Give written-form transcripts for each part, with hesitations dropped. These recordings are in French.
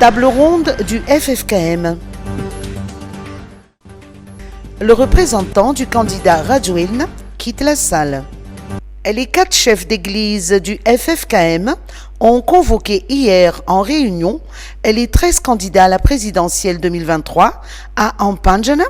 Table ronde du FFKM. Le représentant du candidat Radouelne quitte la salle. Les 4 chefs d'église du FFKM ont convoqué hier en réunion les 13 candidats à la présidentielle 2023 à Ampanjana,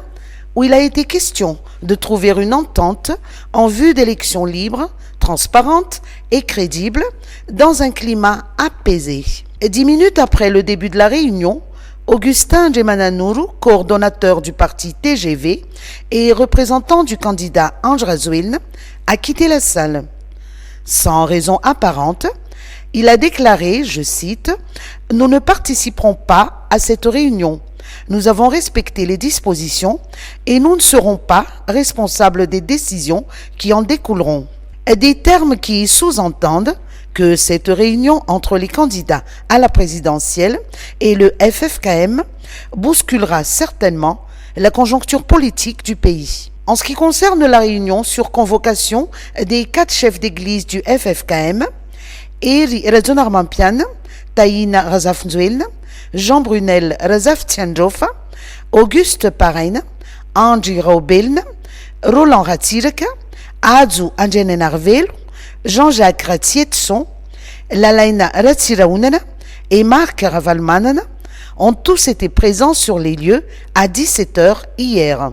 où il a été question de trouver une entente en vue d'élections libres, transparentes et crédibles dans un climat apaisé. 10 minutes après le début de la réunion, Augustin Djemananourou, coordonnateur du parti TGV et représentant du candidat Ange Radouelne, a quitté la salle. Sans raison apparente, il a déclaré, je cite, « Nous ne participerons pas à cette réunion. Nous avons respecté les dispositions et nous ne serons pas responsables des décisions qui en découleront. » Des termes qui sous-entendent que cette réunion entre les candidats à la présidentielle et le FFKM bousculera certainement la conjoncture politique du pays. En ce qui concerne la réunion sur convocation des 4 chefs d'église du FFKM, Eri Razonarmampian, Taïna Razafnzuelne, Jean Brunel Razaftiandjofa, Auguste Paraine, Angie Raubelne, Roland Ratirka, Adzu Anjenenarvel, Jean-Jacques Ratietson, Lalaina Ratiraounana et Marc Ravalmanana ont tous été présents sur les lieux à 17h hier.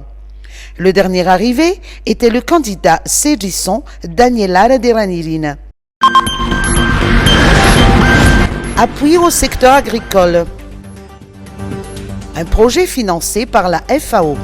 Le dernier arrivé était le candidat Ségisson Daniela Deranirine. Appui au secteur agricole. Un projet financé par la FAO.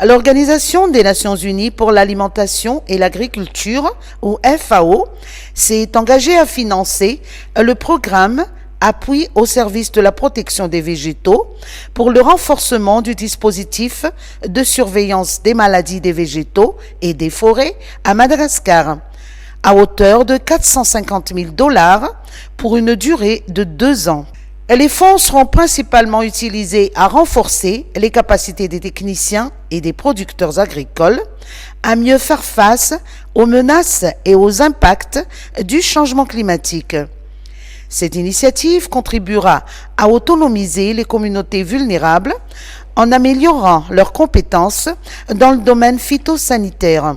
L'Organisation des Nations Unies pour l'alimentation et l'agriculture, ou FAO, s'est engagée à financer le programme Appui au service de la protection des végétaux pour le renforcement du dispositif de surveillance des maladies des végétaux et des forêts à Madagascar, à hauteur de 450 000 $ pour une durée de 2 ans. Les fonds seront principalement utilisés à renforcer les capacités des techniciens et des producteurs agricoles à mieux faire face aux menaces et aux impacts du changement climatique. Cette initiative contribuera à autonomiser les communautés vulnérables en améliorant leurs compétences dans le domaine phytosanitaire.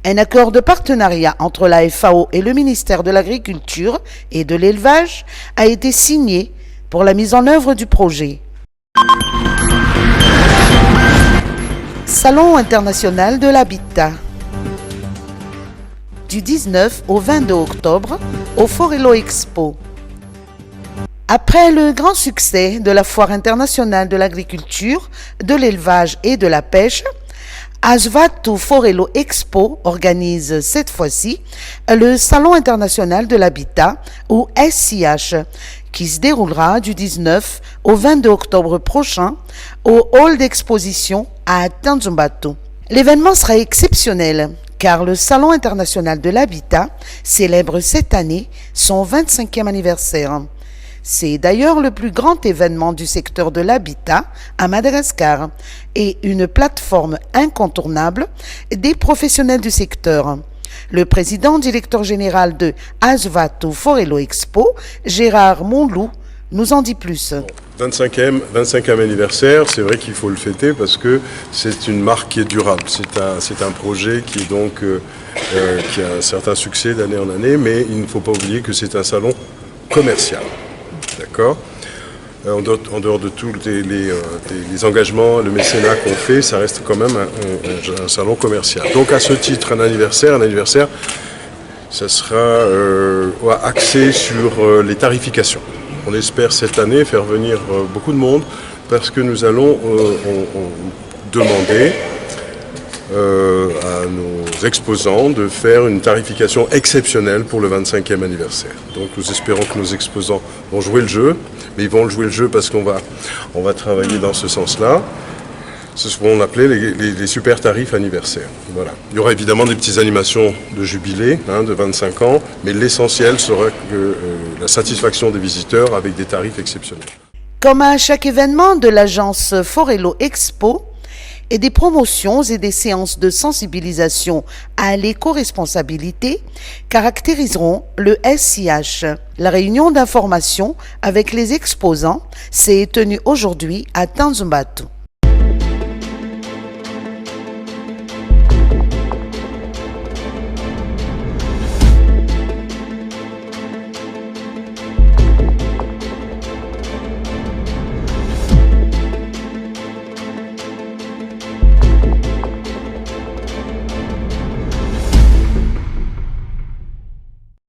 Un accord de partenariat entre la FAO et le ministère de l'Agriculture et de l'Élevage a été signé pour la mise en œuvre du projet. Salon international de l'habitat. Du 19 au 22 octobre au Forello Expo. Après le grand succès de la Foire internationale de l'agriculture, de l'élevage et de la pêche, Asvatu Forello Expo organise cette fois-ci le Salon international de l'habitat, ou SIH, qui se déroulera du 19 au 22 octobre prochain au hall d'exposition à Tanjumbato. L'événement sera exceptionnel car le Salon international de l'habitat célèbre cette année son 25e anniversaire. C'est d'ailleurs le plus grand événement du secteur de l'habitat à Madagascar et une plateforme incontournable des professionnels du secteur. Le président directeur général de Asvatu Forello Expo, Gérard Monlou, nous en dit plus. 25e anniversaire, c'est vrai qu'il faut le fêter parce que c'est une marque qui est durable. C'est un projet qui, qui a un certain succès d'année en année, mais il ne faut pas oublier que c'est un salon commercial. D'accord ? En dehors de tous les engagements, le mécénat qu'on fait, ça reste quand même un salon commercial. Donc à ce titre, un anniversaire, ça sera axé sur les tarifications. On espère cette année faire venir beaucoup de monde parce que nous allons demander à nos exposants de faire une tarification exceptionnelle pour le 25e anniversaire. Donc nous espérons que nos exposants vont jouer le jeu, mais ils vont jouer le jeu parce qu'on va travailler dans ce sens-là. C'est ce qu'on appelait les super tarifs anniversaires. Voilà. Il y aura évidemment des petites animations de jubilé de 25 ans, mais l'essentiel sera la satisfaction des visiteurs avec des tarifs exceptionnels. Comme à chaque événement de l'agence Forello Expo, et des promotions et des séances de sensibilisation à l'éco-responsabilité caractériseront le SIH. La réunion d'information avec les exposants s'est tenue aujourd'hui à Tanzumbato.